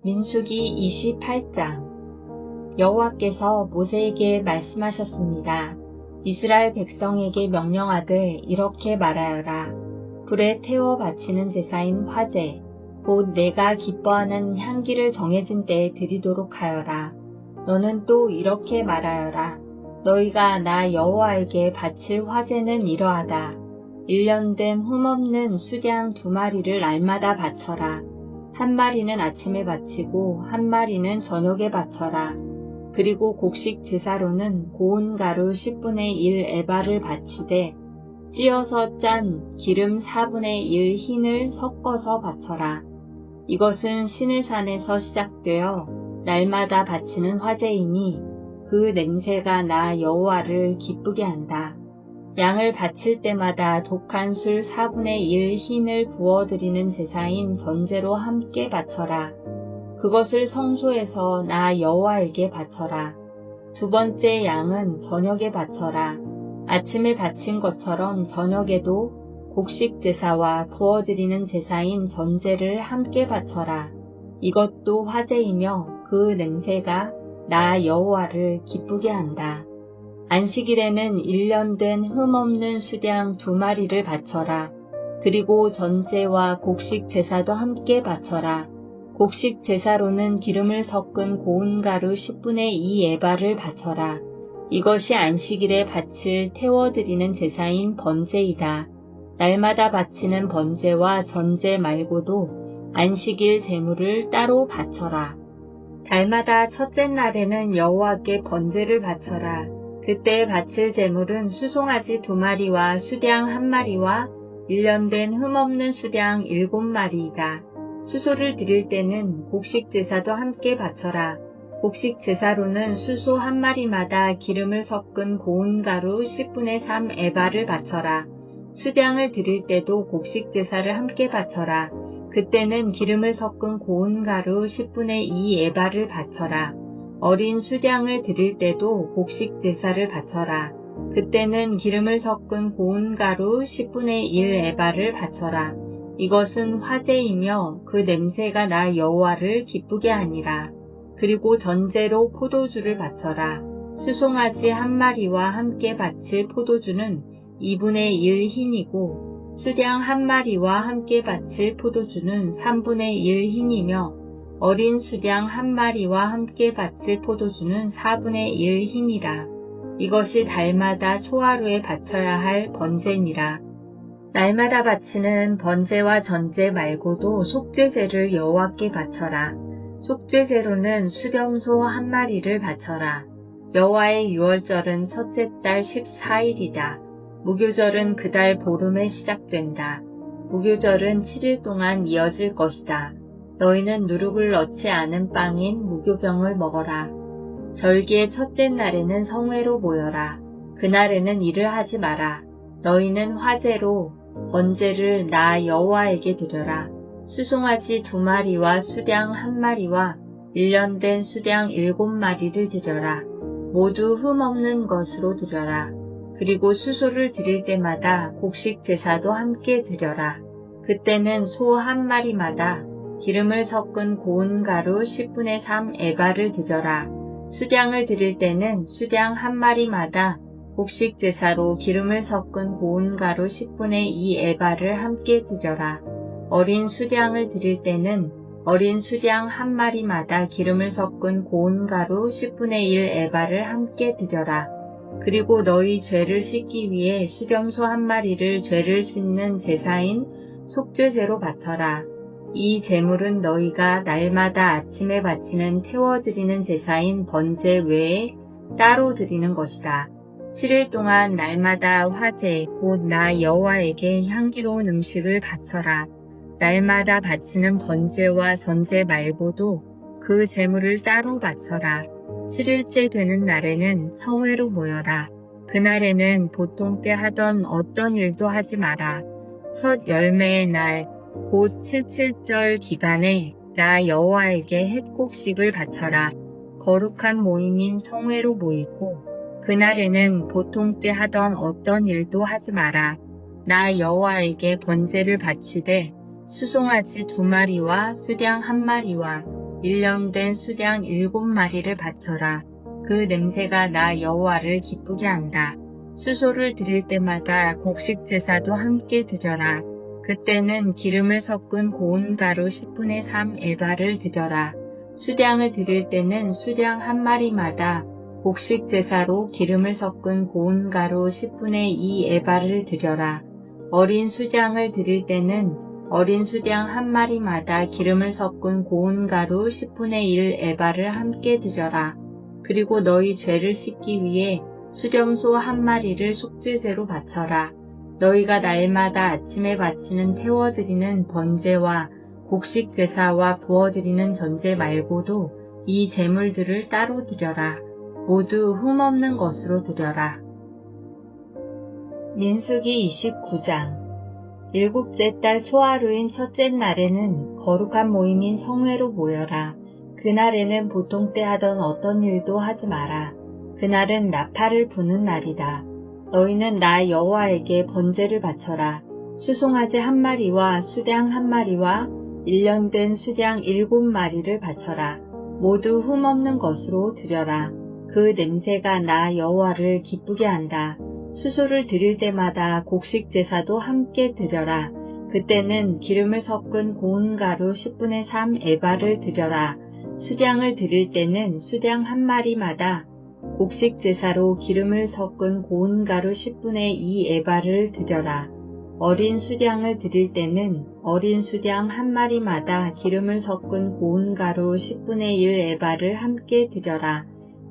민수기 28장. 여호와께서 모세에게 말씀하셨습니다. 이스라엘 백성에게 명령하되 이렇게 말하여라. 불에 태워 바치는 제사인 화제, 곧 내가 기뻐하는 향기를 정해진 때에 드리도록 하여라. 너는 또 이렇게 말하여라. 너희가 나 여호와에게 바칠 화제는 이러하다. 1년 된 흠없는 수량 2마리를 날마다 바쳐라. 한 마리는 아침에 바치고 한 마리는 저녁에 바쳐라. 그리고 곡식 제사로는 고운 가루 10분의 1 에바를 바치되 찧어서 짠 기름 4분의 1 흰을 섞어서 바쳐라. 이것은 시내산에서 시작되어 날마다 바치는 화제이니 그 냄새가 나 여호와를 기쁘게 한다. 양을 바칠 때마다 독한 술 4분의 1 흰을 부어드리는 제사인 전제로 함께 바쳐라. 그것을 성소에서 나 여호와에게 바쳐라. 두 번째 양은 저녁에 바쳐라. 아침에 바친 것처럼 저녁에도 곡식 제사와 부어드리는 제사인 전제를 함께 바쳐라. 이것도 화제이며 그 냄새가 나 여호와를 기쁘게 한다. 안식일에는 1년 된 흠없는 수량 2마리를 바쳐라. 그리고 전제와 곡식 제사도 함께 바쳐라. 곡식 제사로는 기름을 섞은 고운 가루 10분의 2 에바를 바쳐라. 이것이 안식일에 바칠 태워드리는 제사인 번제이다. 날마다 바치는 번제와 전제 말고도 안식일 제물을 따로 바쳐라. 달마다 첫째 날에는 여호와께 번제를 바쳐라. 그때 바칠 제물은 수송아지 2마리와 수량 1마리와 1년 된 흠없는 수량 7마리이다. 수소를 드릴 때는 곡식 제사도 함께 바쳐라. 곡식 제사로는 수소 1마리마다 기름을 섞은 고운 가루 10분의 3 에바를 바쳐라. 수량을 드릴 때도 곡식 제사를 함께 바쳐라. 그때는 기름을 섞은 고운 가루 10분의 2 에바를 바쳐라. 어린 수량을 드릴 때도 곡식 제사를 바쳐라. 그때는 기름을 섞은 고운 가루 10분의 1 에바를 바쳐라. 이것은 화제이며 그 냄새가 나 여호와를 기쁘게 하니라. 그리고 전제로 포도주를 바쳐라. 수송아지 1마리와 함께 바칠 포도주는 2분의 1 흰이고 수량 1마리와 함께 바칠 포도주는 3분의 1 흰이며 어린 수량 1마리와 함께 바칠 포도주는 4분의 1 흰이라. 이것이 달마다 초하루에 바쳐야 할 번제니라. 날마다 바치는 번제와 전제 말고도 속죄제를 여호와께 바쳐라. 속죄제로는 수렴소 1마리를 바쳐라. 여호와의 유월절은 첫째 달 14일이다. 무교절은 그 달 보름에 시작된다. 무교절은 7일 동안 이어질 것이다. 너희는 누룩을 넣지 않은 빵인 무교병을 먹어라. 절기의 첫째 날에는 성회로 모여라. 그날에는 일을 하지 마라. 너희는 화제로 번제를 나 여호와에게 드려라. 수송아지 2마리와 수량 1마리와 1년 된 수량 7마리를 드려라. 모두 흠없는 것으로 드려라. 그리고 수소를 드릴 때마다 곡식 제사도 함께 드려라. 그때는 소 1마리마다 기름을 섞은 고운 가루 10분의 3 에바를 드려라. 수량을 드릴 때는 수량 1마리마다 곡식 제사로 기름을 섞은 고운 가루 10분의 2 에바를 함께 드려라. 어린 수량을 드릴 때는 어린 수량 1마리마다 기름을 섞은 고운 가루 10분의 1 에바를 함께 드려라. 그리고 너희 죄를 씻기 위해 수렴소 1마리를 죄를 씻는 제사인 속죄제로 바쳐라. 이 제물은 너희가 날마다 아침에 바치는 태워드리는 제사인 번제 외에 따로 드리는 것이다. 7일 동안 날마다 화제 곧 나 여호와에게 향기로운 음식을 바쳐라. 날마다 바치는 번제와 전제 말고도 그 제물을 따로 바쳐라. 7일째 되는 날에는 성회로 모여라. 그날에는 보통 때 하던 어떤 일도 하지 마라. 첫 열매의 날 곧 77절 기간에 나 여호와에게 햇곡식을 바쳐라. 거룩한 모임인 성회로 모이고 그날에는 보통 때 하던 어떤 일도 하지 마라. 나 여호와에게 번제를 바치되 수송아지 2마리와 수량 1마리와 1년 된 수장 7마리를 바쳐라. 그 냄새가 나 여호와를 기쁘게 한다. 수소를 드릴 때마다 곡식 제사도 함께 드려라. 그때는 기름을 섞은 고운 가루 10분의 3 에바를 드려라. 수장을 드릴 때는 수장 한 마리마다 곡식 제사로 기름을 섞은 고운 가루 10분의 2 에바를 드려라. 어린 수장을 드릴 때는 어린 수장 한 마리마다 기름을 섞은 고운 가루 10분의 1 에바를 함께 드려라. 그리고 너희 죄를 씻기 위해 수렴소 한 마리를 속죄제로 바쳐라. 너희가 날마다 아침에 바치는 태워드리는 번제와 곡식 제사와 부어드리는 전제 말고도 이 제물들을 따로 드려라. 모두 흠없는 것으로 드려라. 민수기 29장. 일곱째 달 초하루인 첫째 날에는 거룩한 모임인 성회로 모여라. 그날에는 보통 때 하던 어떤 일도 하지 마라. 그날은 나팔을 부는 날이다. 너희는 나 여호와에게 번제를 바쳐라. 수송아지 한 마리와 수장 한 마리와 1년 된 수장 7마리를 바쳐라. 모두 흠없는 것으로 드려라. 그 냄새가 나 여호와를 기쁘게 한다. 수소를 드릴 때마다 곡식 제사도 함께 드려라. 그때는 기름을 섞은 고운 가루 10분의 3 에바를 드려라. 수장을 드릴 때는 수장 한 마리마다 곡식 제사로 기름을 섞은 고운 가루 10분의 2 에바를 드려라. 어린 수장을 드릴 때는 어린 수장 한 마리마다 기름을 섞은 고운 가루 10분의 1 에바를 함께 드려라.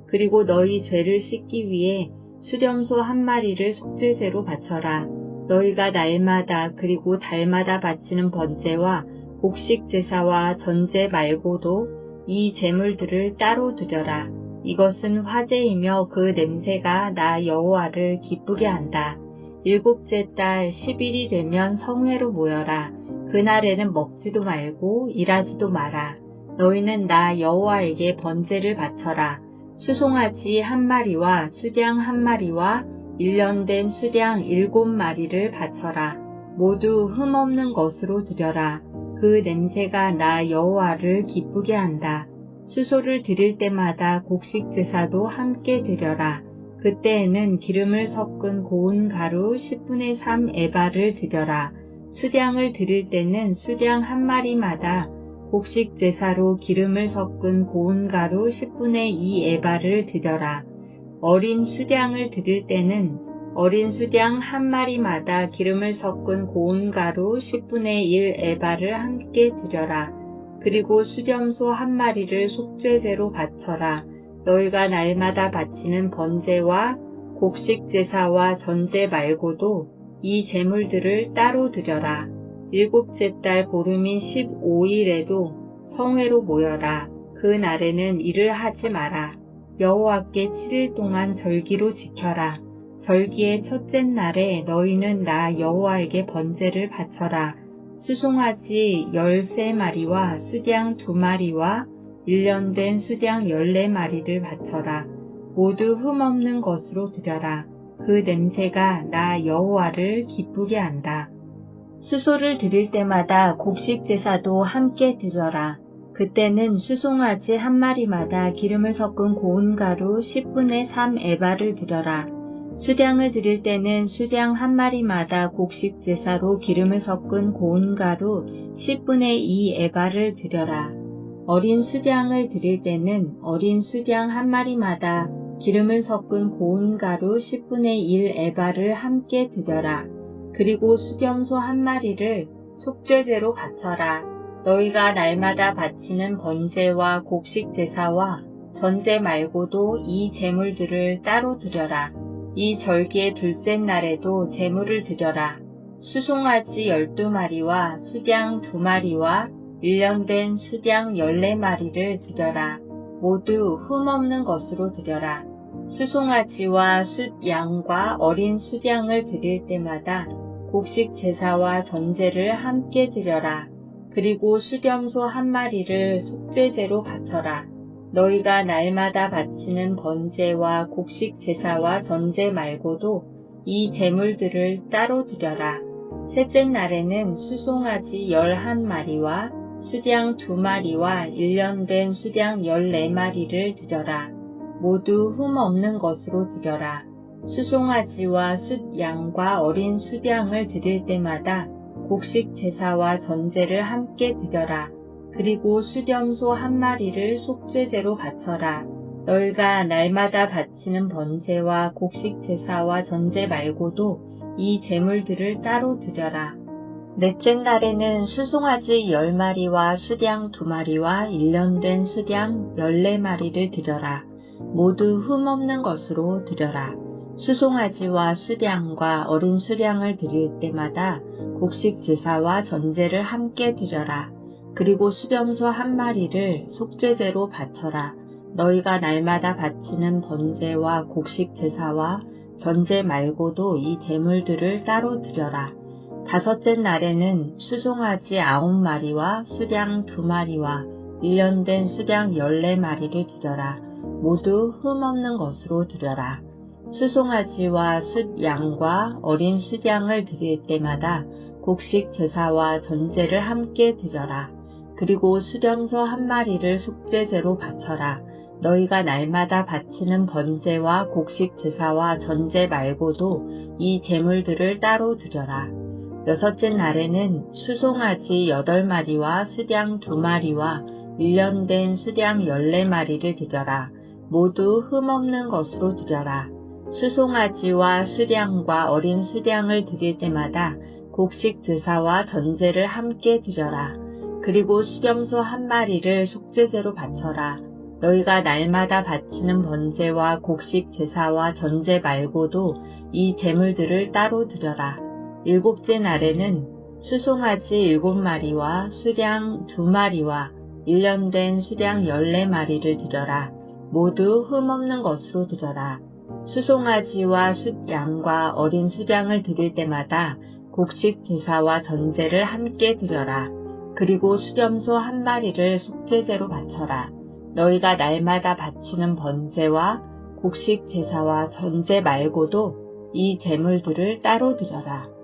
그리고 너희 죄를 씻기 위해 수렴소 한 마리를 속죄제로 바쳐라. 너희가 날마다 그리고 달마다 바치는 번제와 곡식 제사와 전제 말고도 이 제물들을 따로 드려라. 이것은 화제이며 그 냄새가 나 여호와를 기쁘게 한다. 일곱째 달 10일이 되면 성회로 모여라. 그날에는 먹지도 말고 일하지도 마라. 너희는 나 여호와에게 번제를 바쳐라. 수송아지 한 마리와 수장 한 마리와 1년 된 수장 7마리를 바쳐라. 모두 흠없는 것으로 드려라. 그 냄새가 나 여호와를 기쁘게 한다. 수소를 드릴 때마다 곡식 제사도 함께 드려라. 그때에는 기름을 섞은 고운 가루 10분의 3 에바를 드려라. 수장을 드릴 때는 수장 한 마리마다 곡식 제사로 기름을 섞은 고운 가루 10분의 2 에바를 드려라. 어린 수장을 드릴 때는 어린 수장 한 마리마다 기름을 섞은 고운 가루 10분의 1 에바를 함께 드려라. 그리고 수렴소 한 마리를 속죄제로 바쳐라. 너희가 날마다 바치는 번제와 곡식 제사와 전제 말고도 이 제물들을 따로 드려라. 일곱째 달 보름인 15일에도 성회로 모여라. 그 날에는 일을 하지 마라. 여호와께 7일 동안 절기로 지켜라. 절기의 첫째 날에 너희는 나 여호와에게 번제를 바쳐라. 수송아지 13마리와 수장 2마리와 1년 된 수장 14마리를 바쳐라. 모두 흠없는 것으로 드려라. 그 냄새가 나 여호와를 기쁘게 한다. 수소를 드릴 때마다 곡식 제사도 함께 드려라. 그때는 수송아지 한 마리마다 기름을 섞은 고운 가루 10분의 3 에바를 드려라. 수장을 드릴 때는 수장 한 마리마다 곡식 제사로 기름을 섞은 고운 가루 10분의 2 에바를 드려라. 어린 수장을 드릴 때는 어린 수장 한 마리마다 기름을 섞은 고운 가루 10분의 1 에바를 함께 드려라. 그리고 수렴소 한 마리를 속죄제로 바쳐라. 너희가 날마다 바치는 번제와 곡식 제사와 전제 말고도 이 제물들을 따로 드려라. 이 절기의 둘째 날에도 제물을 드려라. 수송아지 12마리와 수장 2마리와 1년 된 수장 14마리를 드려라. 모두 흠없는 것으로 드려라. 수송아지와 숫양과 어린 수장을 드릴 때마다 곡식 제사와 전제를 함께 드려라. 그리고 수렴소 한 마리를 속죄제로 바쳐라. 너희가 날마다 바치는 번제와 곡식 제사와 전제 말고도 이 제물들을 따로 드려라. 셋째 날에는 수송아지 11마리와 수양 2마리와 1년 된 수양 14마리를 드려라. 모두 흠 없는 것으로 드려라. 수송아지와 숫양과 어린 수양을 드릴 때마다 곡식 제사와 전제를 함께 드려라. 그리고 수렴소 1마리를 속죄제로 바쳐라. 너희가 날마다 바치는 번제와 곡식 제사와 전제 말고도 이 제물들을 따로 드려라. 넷째 날에는 수송아지 10마리와 수양 2마리와 1년 된 수양 14마리를 드려라. 모두 흠 없는 것으로 드려라. 수송아지와 수양과 어린 수양을 드릴 때마다 곡식 제사와 전제를 함께 드려라. 그리고 수렴소 1마리를 속죄제로 바쳐라. 너희가 날마다 바치는 번제와 곡식 제사와 전제 말고도 이 제물들을 따로 드려라. 다섯째 날에는 수송아지 9마리와 수양 2마리와 1년 된 수양 14마리를 드려라. 모두 흠 없는 것으로 드려라. 수송아지와 숫양과 어린 수양을 드릴 때마다 곡식 제사와 전제를 함께 드려라. 그리고 수렴소 1마리를 속죄제로 바쳐라. 너희가 날마다 바치는 번제와 곡식 제사와 전제 말고도 이 제물들을 따로 드려라. 여섯째 날에는 수송아지 8마리와 수양 2마리와 1년 된 수양 14마리를 드려라. 모두 흠 없는 것으로 드려라. 수송아지와 수양과 어린 수양을 드릴 때마다 곡식 제사와 전제를 함께 드려라. 그리고 수렴소 1마리를 속죄제로 바쳐라. 너희가 날마다 바치는 번제와 곡식 제사와 전제 말고도 이 제물들을 따로 드려라. 일곱째 날에는 수송아지 7마리와 수양 2마리와 1년 된 수양 14마리를 드려라. 모두 흠 없는 것으로 드려라. 수송아지와 숫양과 어린 수양을 드릴 때마다 곡식 제사와 전제를 함께 드려라. 그리고 수렴소 1마리를 속죄제로 바쳐라. 너희가 날마다 바치는 번제와 곡식 제사와 전제 말고도 이 제물들을 따로 드려라.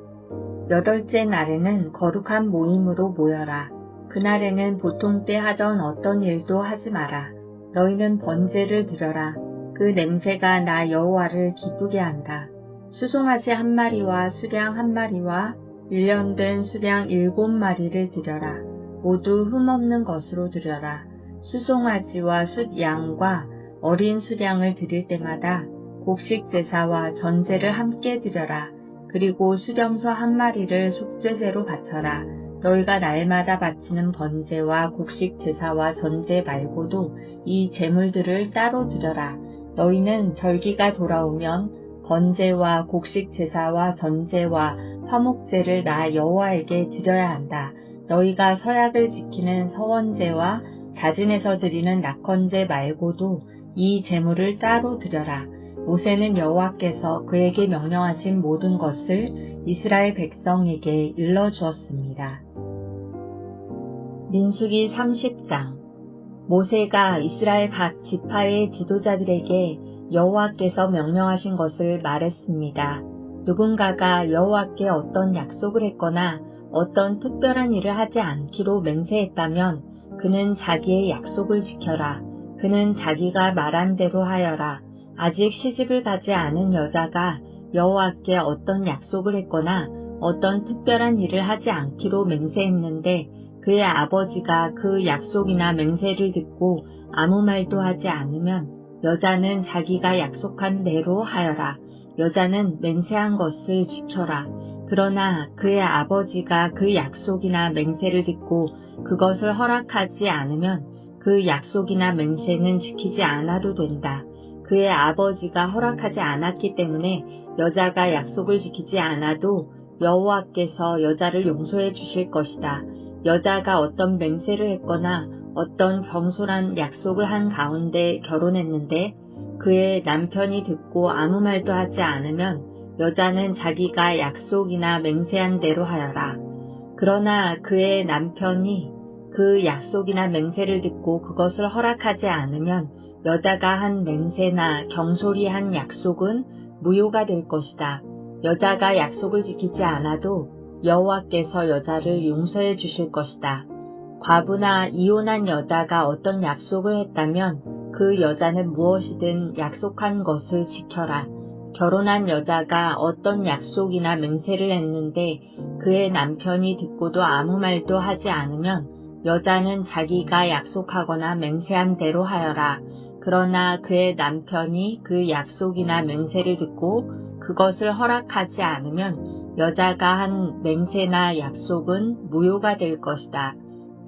여덟째 날에는 거룩한 모임으로 모여라. 그날에는 보통 때 하던 어떤 일도 하지 마라. 너희는 번제를 드려라. 그 냄새가 나 여호와를 기쁘게 한다. 수송아지 1마리와 수양 1마리와 1년 된 수양 7마리를 드려라. 모두 흠 없는 것으로 드려라. 수송아지와 숫양과 어린 수양을 드릴 때마다 곡식 제사와 전제를 함께 드려라. 그리고 수렴소 1마리를 속죄제로 바쳐라. 너희가 날마다 바치는 번제와 곡식 제사와 전제 말고도 이 제물들을 따로 드려라. 너희는 절기가 돌아오면 번제와 곡식 제사와 전제와 화목제를 나 여호와에게 드려야 한다. 너희가 서약을 지키는 서원제와 자진해서 드리는 낙헌제 말고도 이 제물을 따로 드려라. 모세는 여호와께서 그에게 명령하신 모든 것을 이스라엘 백성에게 일러주었습니다. 민수기 30장. 모세가 이스라엘 각 지파의 지도자들에게 여호와께서 명령하신 것을 말했습니다. 누군가가 여호와께 어떤 약속을 했거나 어떤 특별한 일을 하지 않기로 맹세했다면 그는 자기의 약속을 지켜라. 그는 자기가 말한 대로 하여라. 아직 시집을 가지 않은 여자가 여호와께 어떤 약속을 했거나 어떤 특별한 일을 하지 않기로 맹세했는데 그의 아버지가 그 약속이나 맹세를 듣고 아무 말도 하지 않으면 여자는 자기가 약속한 대로 하여라. 여자는 맹세한 것을 지켜라. 그러나 그의 아버지가 그 약속이나 맹세를 듣고 그것을 허락하지 않으면 그 약속이나 맹세는 지키지 않아도 된다. 그의 아버지가 허락하지 않았기 때문에 여자가 약속을 지키지 않아도 여호와께서 여자를 용서해 주실 것이다. 여자가 어떤 맹세를 했거나 어떤 경솔한 약속을 한 가운데 결혼했는데 그의 남편이 듣고 아무 말도 하지 않으면 여자는 자기가 약속이나 맹세한 대로 하여라. 그러나 그의 남편이 그 약속이나 맹세를 듣고 그것을 허락하지 않으면 여자가 한 맹세나 경솔히 한 약속은 무효가 될 것이다. 여자가 약속을 지키지 않아도 여호와께서 여자를 용서해 주실 것이다. 과부나 이혼한 여자가 어떤 약속을 했다면 그 여자는 무엇이든 약속한 것을 지켜라. 결혼한 여자가 어떤 약속이나 맹세를 했는데 그의 남편이 듣고도 아무 말도 하지 않으면 여자는 자기가 약속하거나 맹세한 대로 하여라. 그러나 그의 남편이 그 약속이나 맹세를 듣고 그것을 허락하지 않으면 여자가 한 맹세나 약속은 무효가 될 것이다.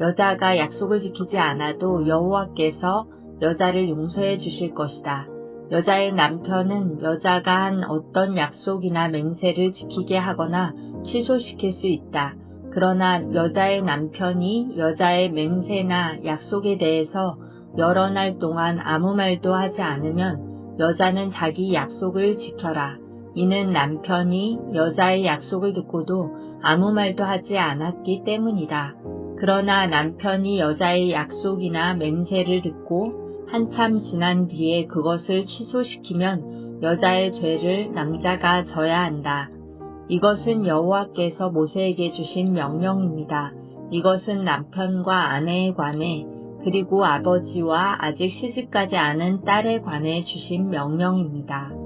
여자가 약속을 지키지 않아도 여호와께서 여자를 용서해 주실 것이다. 여자의 남편은 여자가 한 어떤 약속이나 맹세를 지키게 하거나 취소시킬 수 있다. 그러나 여자의 남편이 여자의 맹세나 약속에 대해서 여러 날 동안 아무 말도 하지 않으면 여자는 자기 약속을 지켜라. 이는 남편이 여자의 약속을 듣고도 아무 말도 하지 않았기 때문이다. 그러나 남편이 여자의 약속이나 맹세를 듣고 한참 지난 뒤에 그것을 취소시키면 여자의 죄를 남자가 져야 한다. 이것은 여호와께서 모세에게 주신 명령입니다. 이것은 남편과 아내에 관해 그리고 아버지와 아직 시집가지 않은 딸에 관해 주신 명령입니다.